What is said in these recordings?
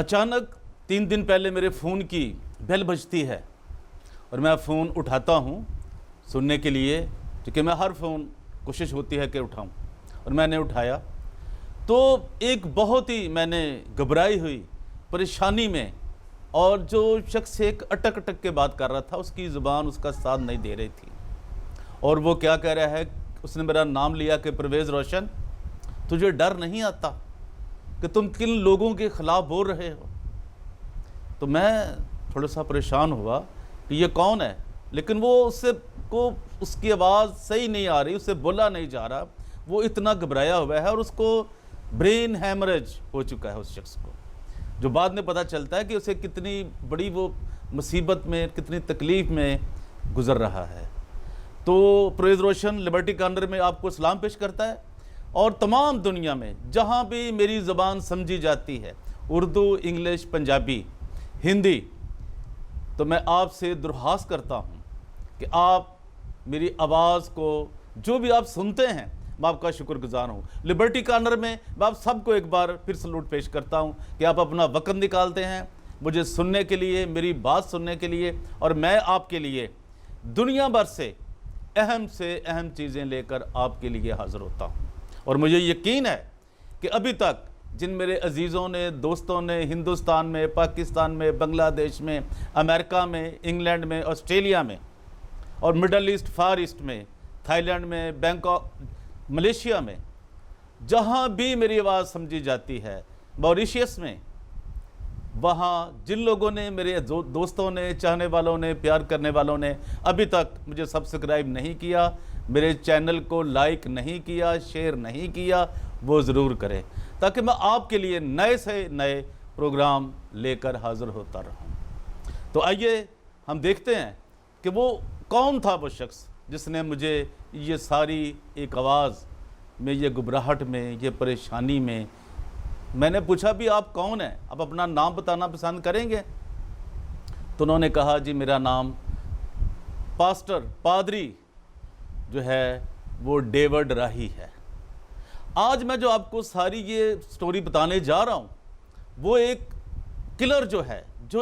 اچانک 3 دن پہلے میرے فون کی بیل بجتی ہے اور میں فون اٹھاتا ہوں سننے کے لیے، کیونکہ میں ہر فون کوشش ہوتی ہے کہ اٹھاؤں، اور میں نے اٹھایا تو ایک بہت ہی میں نے گھبرائی ہوئی پریشانی میں، اور جو شخص ایک اٹک اٹک کے بات کر رہا تھا اس کی زبان اس کا ساتھ نہیں دے رہی تھی، اور وہ کیا کہہ رہا ہے، اس نے میرا نام لیا کہ پرویز روشن تجھے ڈر نہیں آتا کہ تم کن لوگوں کے خلاف بول رہے ہو؟ تو میں تھوڑا سا پریشان ہوا کہ یہ کون ہے، لیکن وہ اس کی آواز صحیح نہیں آ رہی، اس سے بولا نہیں جا رہا، وہ اتنا گھبرایا ہوا ہے اور اس کو برین ہیمریج ہو چکا ہے اس شخص کو، جو بعد میں پتہ چلتا ہے کہ اسے کتنی بڑی وہ مصیبت میں، کتنی تکلیف میں گزر رہا ہے۔ تو پرویز روشن لبرٹی کارنر میں آپ کو سلام پیش کرتا ہے، اور تمام دنیا میں جہاں بھی میری زبان سمجھی جاتی ہے، اردو، انگلش، پنجابی، ہندی، تو میں آپ سے درخواست کرتا ہوں کہ آپ میری آواز کو جو بھی آپ سنتے ہیں میں آپ کا شکر گزار ہوں۔ لبرٹی کارنر میں میں آپ سب کو ایک بار پھر سلوٹ پیش کرتا ہوں کہ آپ اپنا وقت نکالتے ہیں مجھے سننے کے لیے، میری بات سننے کے لیے، اور میں آپ کے لیے دنیا بھر سے اہم چیزیں لے کر آپ کے لیے حاضر ہوتا ہوں۔ اور مجھے یقین ہے کہ ابھی تک جن میرے عزیزوں نے، دوستوں نے ہندوستان میں، پاکستان میں، بنگلہ دیش میں، امریکہ میں، انگلینڈ میں، آسٹریلیا میں، اور مڈل ایسٹ، فار ایسٹ میں، تھائی لینڈ میں، بینکاک، ملیشیا میں، جہاں بھی میری آواز سمجھی جاتی ہے، موریشیس میں، وہاں جن لوگوں نے، میرے دوستوں نے، چاہنے والوں نے، پیار کرنے والوں نے ابھی تک مجھے سبسکرائب نہیں کیا، میرے چینل کو لائک نہیں کیا، شیئر نہیں کیا، وہ ضرور کریں تاکہ میں آپ کے لیے نئے سے نئے پروگرام لے کر حاضر ہوتا رہوں۔ تو آئیے ہم دیکھتے ہیں کہ وہ کون تھا وہ شخص جس نے مجھے یہ ساری ایک آواز میں، یہ گھبراہٹ میں، یہ پریشانی میں نے پوچھا بھی آپ کون ہیں، آپ اپنا نام بتانا پسند کریں گے؟ تو انہوں نے کہا جی میرا نام پادری جو ہے وہ ڈیوڈ راہی ہے۔ آج میں جو آپ کو ساری یہ سٹوری بتانے جا رہا ہوں، وہ ایک کلر جو ہے، جو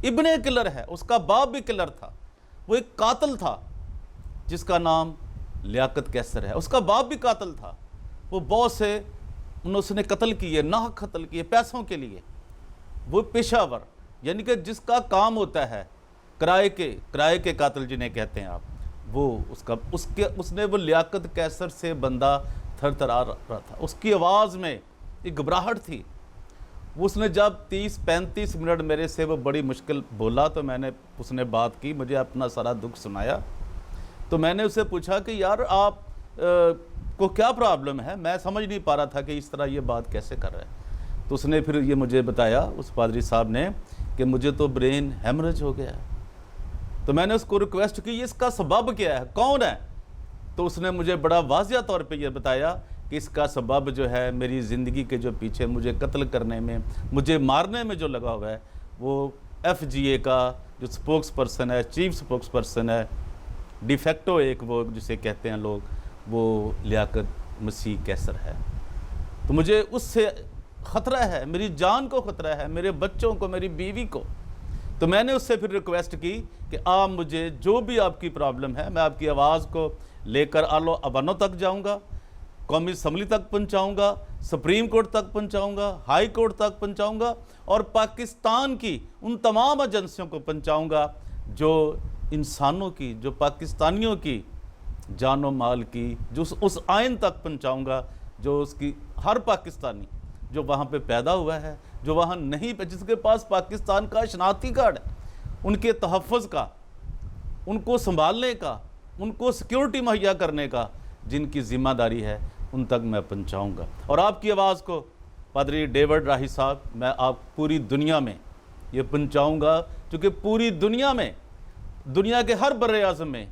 ابن کلر ہے، اس کا باپ بھی کلر تھا، وہ ایک قاتل تھا جس کا نام لیاقت قیصر ہے، اس کا باپ بھی قاتل تھا، وہ بہت سے اس نے قتل کیے، ناحق قتل کیے پیسوں کے لیے۔ وہ پیشہ ور، یعنی کہ جس کا کام ہوتا ہے کرائے کے قاتل جنہیں کہتے ہیں آپ، وہ اس نے وہ لیاقت قیصر سے بندہ تھر تھرا رہا تھا، اس کی آواز میں ایک گھبراہٹ تھی۔ اس نے جب 30-35 منٹ میرے سے وہ بڑی مشکل بولا تو اس نے بات کی، مجھے اپنا سارا دکھ سنایا، تو میں نے اسے پوچھا کہ یار آپ کو کیا پرابلم ہے؟ میں سمجھ نہیں پا رہا تھا کہ اس طرح یہ بات کیسے کر رہا ہے۔ تو اس نے پھر یہ مجھے بتایا، اس پادری صاحب نے، کہ مجھے تو برین ہیمریج ہو گیا ہے۔ تو میں نے اس کو ریکویسٹ کی اس کا سبب کیا ہے، کون ہے؟ تو اس نے مجھے بڑا واضح طور پہ یہ بتایا کہ اس کا سبب جو ہے میری زندگی کے جو پیچھے مجھے قتل کرنے میں، مجھے مارنے میں جو لگا ہوا ہے، وہ FGA کا جو سپوکس پرسن ہے، چیف سپوکس پرسن ہے، ڈی فیکٹو ایک وہ جسے کہتے ہیں لوگ، وہ لیاقت مسیح قیصر ہے۔ تو مجھے اس سے خطرہ ہے، میری جان کو خطرہ ہے، میرے بچوں کو، میری بیوی کو۔ تو میں نے اس سے پھر ریکویسٹ کی کہ آپ مجھے جو بھی آپ کی پرابلم ہے، میں آپ کی آواز کو لے کر آلو ابانو تک جاؤں گا، قومی اسمبلی تک پہنچاؤں گا، سپریم کورٹ تک پہنچاؤں گا، ہائی کورٹ تک پہنچاؤں گا، اور پاکستان کی ان تمام ایجنسیوں کو پہنچاؤں گا جو انسانوں کی، جو پاکستانیوں کی جان و مال کی، جو اس آئین تک پہنچاؤں گا جو اس کی ہر پاکستانی جو وہاں پہ پیدا ہوا ہے، جو وہاں نہیں، جس کے پاس پاکستان کا شناختی کارڈ ہے، ان کے تحفظ کا، ان کو سنبھالنے کا، ان کو سیکیورٹی مہیا کرنے کا جن کی ذمہ داری ہے، ان تک میں پہنچاؤں گا۔ اور آپ کی آواز کو پادری ڈیوڈ راہی صاحب، میں آپ پوری دنیا میں یہ پہنچاؤں گا، کیونکہ پوری دنیا میں، دنیا کے ہر بر اعظم میں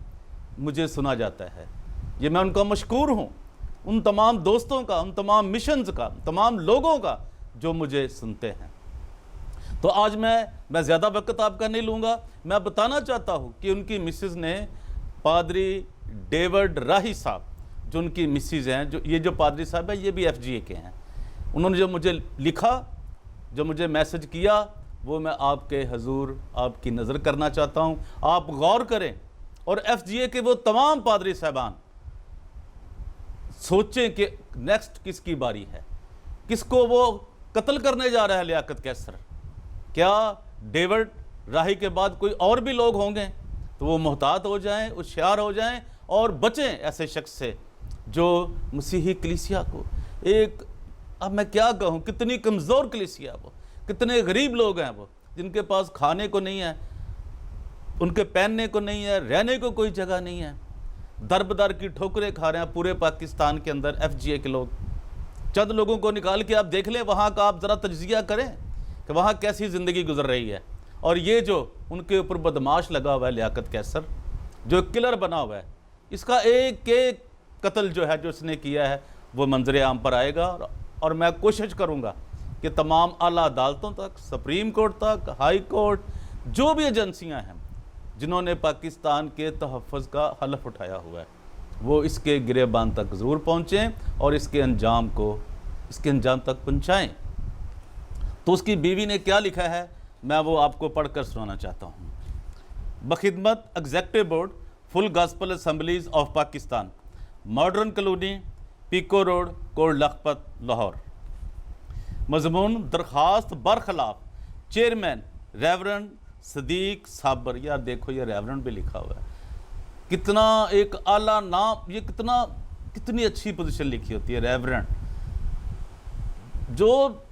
مجھے سنا جاتا ہے۔ یہ میں ان کا مشکور ہوں، ان تمام دوستوں کا، ان تمام مشنز کا، تمام لوگوں کا جو مجھے سنتے ہیں۔ تو آج میں زیادہ وقت آپ کا نہیں لوں گا، میں بتانا چاہتا ہوں کہ ان کی مسز نے، پادری ڈیوڈ راہی صاحب جو ان کی مسز ہیں، جو پادری صاحب ہے یہ بھی FGA کے ہیں، انہوں نے جو مجھے لکھا جو مجھے میسج کیا وہ میں آپ کے حضور آپ کی نظر کرنا چاہتا ہوں. آپ غور کریں اور ایف جی اے کے وہ تمام پادری صاحبان سوچیں کہ نیکسٹ کس کی باری ہے, کس کو وہ قتل کرنے جا رہا ہے لیاقت کیسر. کیا ڈیوڈ راہی کے بعد کوئی اور بھی لوگ ہوں گے؟ تو وہ محتاط ہو جائیں, ہوشیار ہو جائیں اور بچیں ایسے شخص سے جو مسیحی کلیسیا کو ایک, اب میں کیا کہوں, کتنی کمزور کلیسیا, وہ کتنے غریب لوگ ہیں وہ, جن کے پاس کھانے کو نہیں ہے, ان کے پہننے کو نہیں ہے, رہنے کو کوئی جگہ نہیں ہے, در بدر کی ٹھوکریں کھا رہے ہیں پورے پاکستان کے اندر ایف جی اے کے لوگ. چند لوگوں کو نکال کے آپ دیکھ لیں وہاں کا, آپ ذرا تجزیہ کریں کہ وہاں کیسی زندگی گزر رہی ہے. اور یہ جو ان کے اوپر بدماش لگا ہوا ہے لیاقت کیسر, جو کلر بنا ہوا ہے, اس کا ایک ایک قتل جو ہے جو اس نے کیا ہے وہ منظر عام پر آئے گا. اور میں کوشش کروں گا کہ تمام اعلیٰ عدالتوں تک, سپریم کورٹ تک, ہائی کورٹ, جو بھی ایجنسیاں ہیں جنہوں نے پاکستان کے تحفظ کا حلف اٹھایا ہوا ہے, وہ اس کے گریبان تک ضرور پہنچیں اور اس کے انجام تک پہنچائیں. تو اس کی بیوی نے کیا لکھا ہے میں وہ آپ کو پڑھ کر سنانا چاہتا ہوں. بخدمت executive board full gospel assemblies of Pakistan, modern colony, Peco road, Kot Lakhpat, Lahore. مضمون درخواست برخلاف چیئرمین ریورنڈ صدیق صابر. یار دیکھو یہ ریورنڈ بھی لکھا ہوا ہے, کتنا ایک اعلیٰ نام, یہ کتنی اچھی پوزیشن لکھی ہوتی ہے ریورنڈ,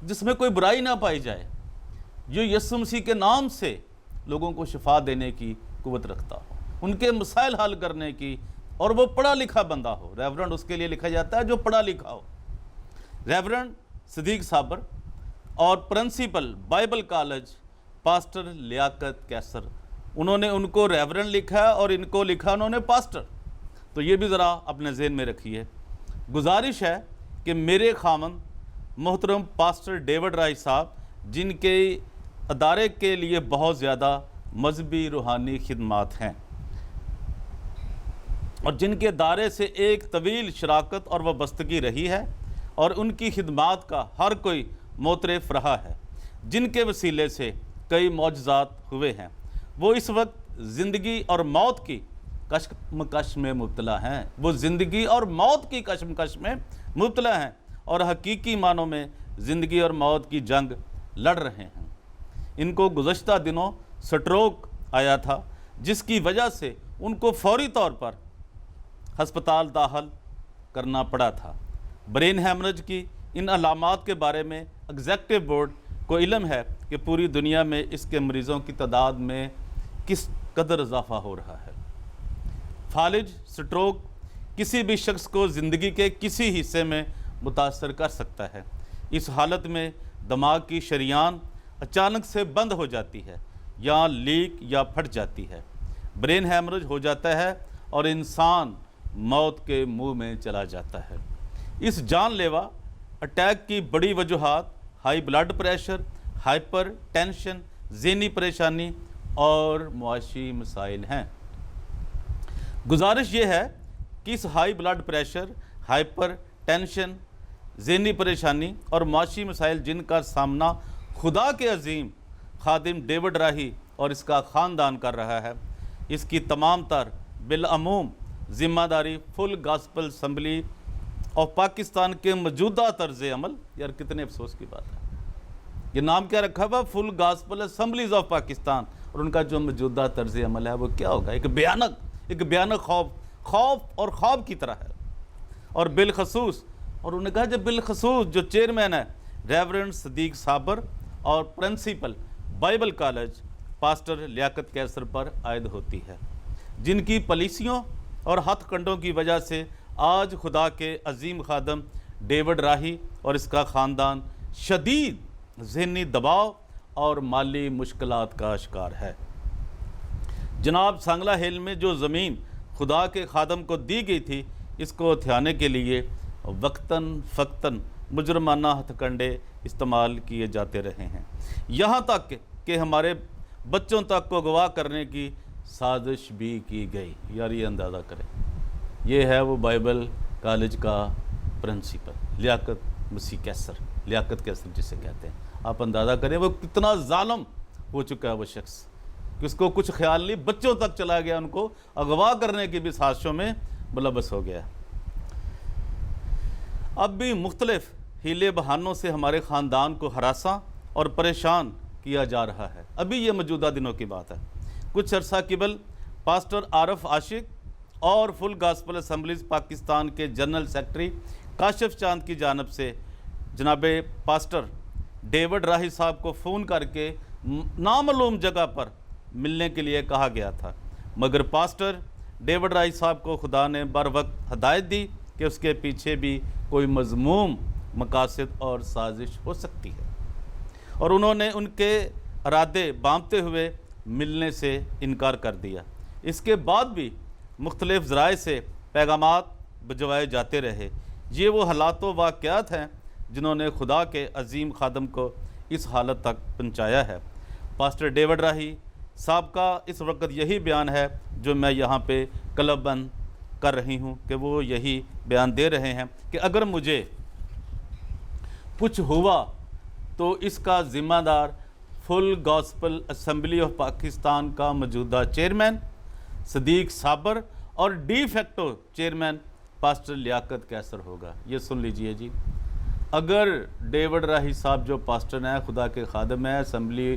جس میں کوئی برائی نہ پائی جائے, جو یسوع مسیح کے نام سے لوگوں کو شفا دینے کی قوت رکھتا ہو, ان کے مسائل حل کرنے کی, اور وہ پڑھا لکھا بندہ ہو. ریورنڈ اس کے لیے لکھا جاتا ہے جو پڑھا لکھا ہو. ریورنڈ صدیق صابر اور پرنسپل بائبل کالج پاسٹر لیاقت کیسر, انہوں نے ان کو ریورنڈ لکھا ہے اور ان کو لکھا انہوں نے پاسٹر. تو یہ بھی ذرا اپنے ذہن میں رکھیے. گزارش ہے کہ میرے خامند محترم پاسٹر ڈیوڈ راہی صاحب, جن کے ادارے کے لیے بہت زیادہ مذہبی روحانی خدمات ہیں اور جن کے ادارے سے ایک طویل شراکت اور وابستگی رہی ہے, اور ان کی خدمات کا ہر کوئی معترف رہا ہے, جن کے وسیلے سے کئی معجزات ہوئے ہیں, وہ اس وقت زندگی اور موت کی کشمکش میں مبتلا ہیں. وہ زندگی اور موت کی کشمکش میں مبتلا ہیں اور حقیقی معنوں میں زندگی اور موت کی جنگ لڑ رہے ہیں. ان کو گزشتہ دنوں سٹروک آیا تھا, جس کی وجہ سے ان کو فوری طور پر ہسپتال داخل کرنا پڑا تھا. برین ہیمرج کی ان علامات کے بارے میں ایگزیکٹو بورڈ کو علم ہے کہ پوری دنیا میں اس کے مریضوں کی تعداد میں کس قدر اضافہ ہو رہا ہے. فالج سٹروک کسی بھی شخص کو زندگی کے کسی حصے میں متاثر کر سکتا ہے. اس حالت میں دماغ کی شریان اچانک سے بند ہو جاتی ہے یا لیک یا پھٹ جاتی ہے, برین ہیمرج ہو جاتا ہے اور انسان موت کے منہ میں چلا جاتا ہے. اس جان لیوا اٹیک کی بڑی وجوہات high blood pressure, hyper tension, ذہنی پریشانی اور معاشی مسائل ہیں. گزارش یہ ہے کہ اس high blood pressure, hyper tension, ذہنی پریشانی اور معاشی مسائل جن کا سامنا خدا کے عظیم خادم ڈیوڈ راہی اور اس کا خاندان کر رہا ہے, اس کی تمام تر بالعموم ذمہ داری فل گاسپل اسمبلی اور پاکستان کے موجودہ طرز عمل. یار کتنے افسوس کی بات ہے, یہ نام کیا رکھا ہوا, فل گاسپل اسمبلیز آف پاکستان, اور ان کا جو موجودہ طرز عمل ہے وہ کیا ہوگا, ایک بیانک خوف اور خواب کی طرح ہے. اور بالخصوص, اور انہوں نے کہا جب بالخصوص جو چیئرمین ہے ریورنڈ صدیق صابر اور پرنسپل بائبل کالج پاسٹر لیاقت کیسر پر عائد ہوتی ہے, جن کی پالیسیوں اور ہتھ کنڈوں کی وجہ سے آج خدا کے عظیم خادم ڈیوڈ راہی اور اس کا خاندان شدید ذہنی دباؤ اور مالی مشکلات کا شکار ہے. جناب سانگلا ہل میں جو زمین خدا کے خادم کو دی گئی تھی, اس کو ہتھیانے کے لیے وقتاً فقتاً مجرمانہ ہتھ کنڈے استعمال کیے جاتے رہے ہیں, یہاں تک کہ ہمارے بچوں تک کو اغوا کرنے کی سازش بھی کی گئی. یار یہ اندازہ کریں, یہ ہے وہ بائبل کالج کا پرنسپل لیاقت مسیح کیسر, لیاقت کیسر جسے کہتے ہیں. آپ اندازہ کریں وہ کتنا ظالم ہو چکا ہے وہ شخص کہ اس کو کچھ خیال نہیں، بچوں تک چلا گیا، ان کو اغوا کرنے کی بھی سازشوں میں ملوث ہو گیا۔ اب بھی مختلف ہیلے بہانوں سے ہمارے خاندان کو ہراساں اور پریشان کیا جا رہا ہے۔ ابھی یہ موجودہ دنوں کی بات ہے۔ کچھ عرصہ قبل پاسٹر عارف عاشق اور فل گاسپل اسمبلیز پاکستان کے جنرل سیکرٹری کاشف چاند کی جانب سے جناب پاسٹر ڈیوڈ راہی صاحب کو فون کر کے نامعلوم جگہ پر ملنے کے لیے کہا گیا تھا، مگر پاسٹر ڈیوڈ راہی صاحب کو خدا نے بر وقت ہدایت دی کہ اس کے پیچھے بھی کوئی مذموم مقاصد اور سازش ہو سکتی ہے، اور انہوں نے ان کے ارادے بانپتے ہوئے ملنے سے انکار کر دیا۔ اس کے بعد بھی مختلف ذرائع سے پیغامات بھجوائے جاتے رہے۔ یہ وہ حالات و واقعات ہیں جنہوں نے خدا کے عظیم خادم کو اس حالت تک پہنچایا ہے۔ پاسٹر ڈیوڈ راہی صاحب کا اس وقت یہی بیان ہے جو میں یہاں پہ قلب بند کر رہی ہوں کہ وہ یہی بیان دے رہے ہیں کہ اگر مجھے کچھ ہوا تو اس کا ذمہ دار فل گاسپل اسمبلی آف پاکستان کا موجودہ چیئرمین صدیق صابر اور ڈی فیکٹو چیئرمین پاسٹر لیاقت کیسر ہوگا۔ یہ سن لیجئے جی، اگر ڈیوڈ راہی صاحب جو پاسٹر ہیں، خدا کے خادم ہیں، اسمبلی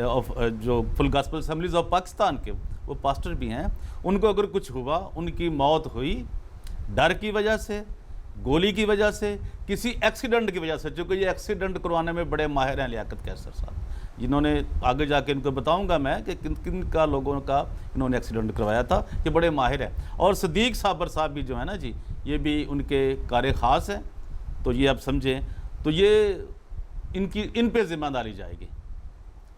آف جو فل گاسپل اسمبلیز آف پاکستان کے، وہ پاسٹر بھی ہیں، ان کو اگر کچھ ہوا، ان کی موت ہوئی ڈر کی وجہ سے، گولی کی وجہ سے، کسی ایکسیڈنٹ کی وجہ سے، چونکہ یہ ایکسیڈنٹ کروانے میں بڑے ماہر ہیں لیاقت کیسر صاحب، جنہوں نے آگے جا کے ان کو بتاؤں گا میں کہ کن کا لوگوں کا انہوں نے ایکسیڈنٹ کروایا تھا، یہ بڑے ماہر ہیں۔ اور صدیق صابر صاحب بھی جو ہے نا جی، یہ بھی ان کے کار خاص ہیں، تو یہ آپ سمجھیں، تو یہ ان پہ ذمہ داری جائے گی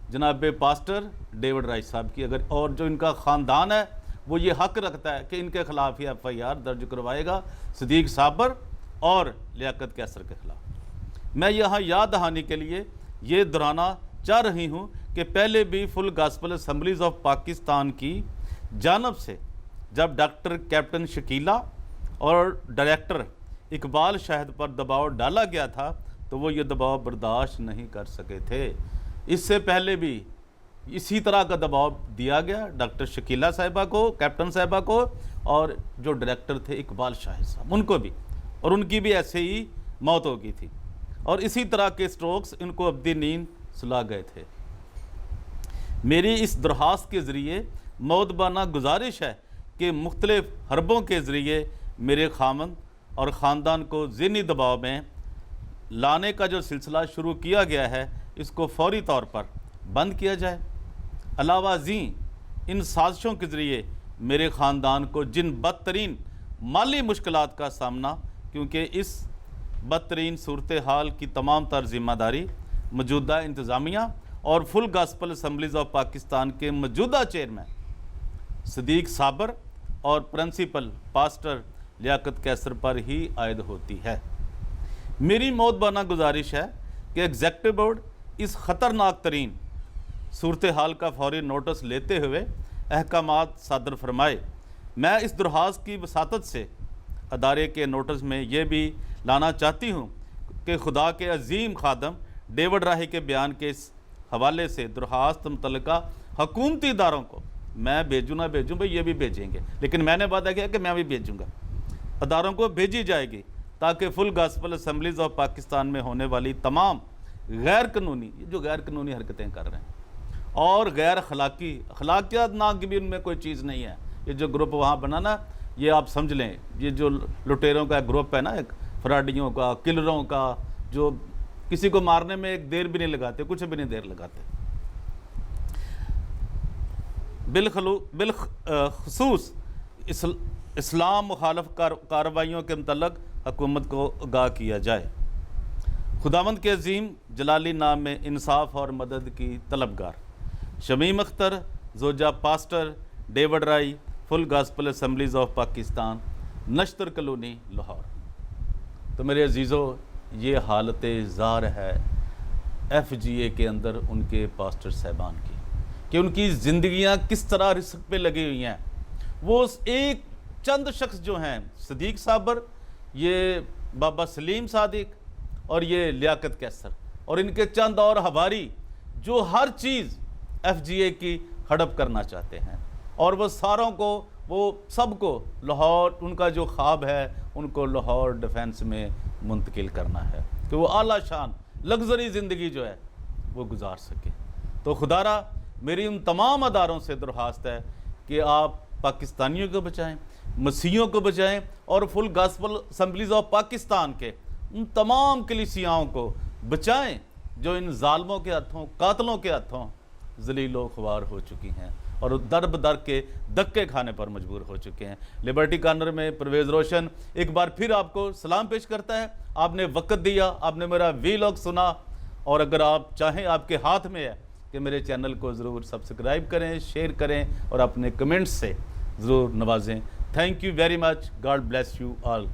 جناب پاسٹر ڈیوڈ راہی صاحب کی، اگر اور جو ان کا خاندان ہے وہ یہ حق رکھتا ہے کہ ان کے خلاف ہی ایف آئی آر درج کروائے گا، صدیق صابر اور لیاقت کیسر کے خلاف۔ میں یہاں یاد دہانی کے لیے یہ دہرانا چاہ رہی ہوں کہ پہلے بھی فل گاسپل اسمبلیز آف پاکستان کی جانب سے جب ڈاکٹر کیپٹن شکیلہ اور ڈائریکٹر اقبال شاہد پر دباؤ ڈالا گیا تھا تو وہ یہ دباؤ برداشت نہیں کر سکے تھے۔ اس سے پہلے بھی اسی طرح کا دباؤ دیا گیا ڈاکٹر شکیلہ صاحبہ کو، کیپٹن صاحبہ کو، اور جو ڈائریکٹر تھے اقبال شاہد صاحب ان کو بھی، اور ان کی بھی ایسے ہی موت ہو گئی تھی، اور اسی طرح کے سٹروکس ان کو ابدی نیند سلا گئے تھے۔ میری اس درخواست کے ذریعے مؤدبانہ گزارش ہے کہ مختلف حربوں کے ذریعے میرے خامند اور خاندان کو ذہنی دباؤ میں لانے کا جو سلسلہ شروع کیا گیا ہے اس کو فوری طور پر بند کیا جائے۔ علاوہ ازیں ان سازشوں کے ذریعے میرے خاندان کو جن بدترین مالی مشکلات کا سامنا، کیونکہ اس بدترین صورتحال کی تمام تر ذمہ داری موجودہ انتظامیہ اور فل گاسپل اسمبلیز آف پاکستان کے موجودہ چیئرمین صدیق صابر اور پرنسپل پاسٹر لیاقت کیسر پر ہی عائد ہوتی ہے۔ میری مؤدبانہ گزارش ہے کہ ایگزیکٹو بورڈ اس خطرناک ترین صورتحال کا فوری نوٹس لیتے ہوئے احکامات صادر فرمائے۔ میں اس درخواست کی وساطت سے ادارے کے نوٹس میں یہ بھی لانا چاہتی ہوں کہ خدا کے عظیم خادم ڈیوڈ راہی کے بیان کے اس حوالے سے درخواست متعلقہ حکومتی اداروں کو میں بھیجوں نہ بھیجوں، بھئی یہ بھی بھیجیں گے، لیکن میں نے وعدہ کیا کہ میں بھی بھیجوں گا، اداروں کو بھیجی جائے گی تاکہ فل گاسپل اسمبلیز آف پاکستان میں ہونے والی تمام غیر قانونی، یہ جو غیر قانونی حرکتیں کر رہے ہیں اور غیر اخلاقیات ناک بھی ان میں کوئی چیز نہیں ہے، یہ جو گروپ وہاں بنا نا، یہ آپ سمجھ لیں یہ جو لٹیروں کا گروپ ہے نا، ایک فراڈیوں کا، کلروں کا، جو کسی کو مارنے میں ایک دیر بھی نہیں لگاتے، کچھ بھی نہیں دیر لگاتے۔ بالخصوص اسلام مخالف کارروائیوں کے متعلق حکومت کو آگاہ کیا جائے۔ خداوند کے عظیم جلالی نام میں انصاف اور مدد کی طلبگار شمیم اختر، زوجہ pastor David Rai, full gospel assemblies of Pakistan, Nishtar colony, Lahore. تو میرے عزیزو، یہ حالت زار ہے ایف جی اے کے اندر ان کے پاسٹر صاحبان کی، کہ ان کی زندگیاں کس طرح رزق پہ لگی ہوئی ہیں۔ وہ ایک چند شخص جو ہیں، صدیق صابر، یہ بابا سلیم صادق اور یہ لیاقت کیسر، اور ان کے چند اور ہواری جو ہر چیز FGA کی ہڑپ کرنا چاہتے ہیں، اور وہ ساروں کو، وہ سب کو لاہور، ان کا جو خواب ہے ان کو لاہور ڈیفنس میں منتقل کرنا ہے کہ وہ اعلیٰ شان لگژری زندگی جو ہے وہ گزار سکے۔ تو خدارا میری ان تمام اداروں سے درخواست ہے کہ آپ پاکستانیوں کو بچائیں، مسیحیوں کو بچائیں، اور فل گاسپل اسمبلیز آف پاکستان کے ان تمام کلیسیاؤں کو بچائیں جو ان ظالموں کے ہاتھوں، قاتلوں کے ہاتھوں ذلیل و خوار ہو چکی ہیں اور در بدر کے دھکے کھانے پر مجبور ہو چکے ہیں۔ لبرٹی کارنر میں پرویز روشن ایک بار پھر آپ کو سلام پیش کرتا ہے۔ آپ نے وقت دیا، آپ نے میرا ویلاگ سنا، اور اگر آپ چاہیں، آپ کے ہاتھ میں ہے کہ میرے چینل کو ضرور سبسکرائب کریں، شیئر کریں اور اپنے کمنٹس سے ضرور نوازیں۔ Thank you very much, God bless you all.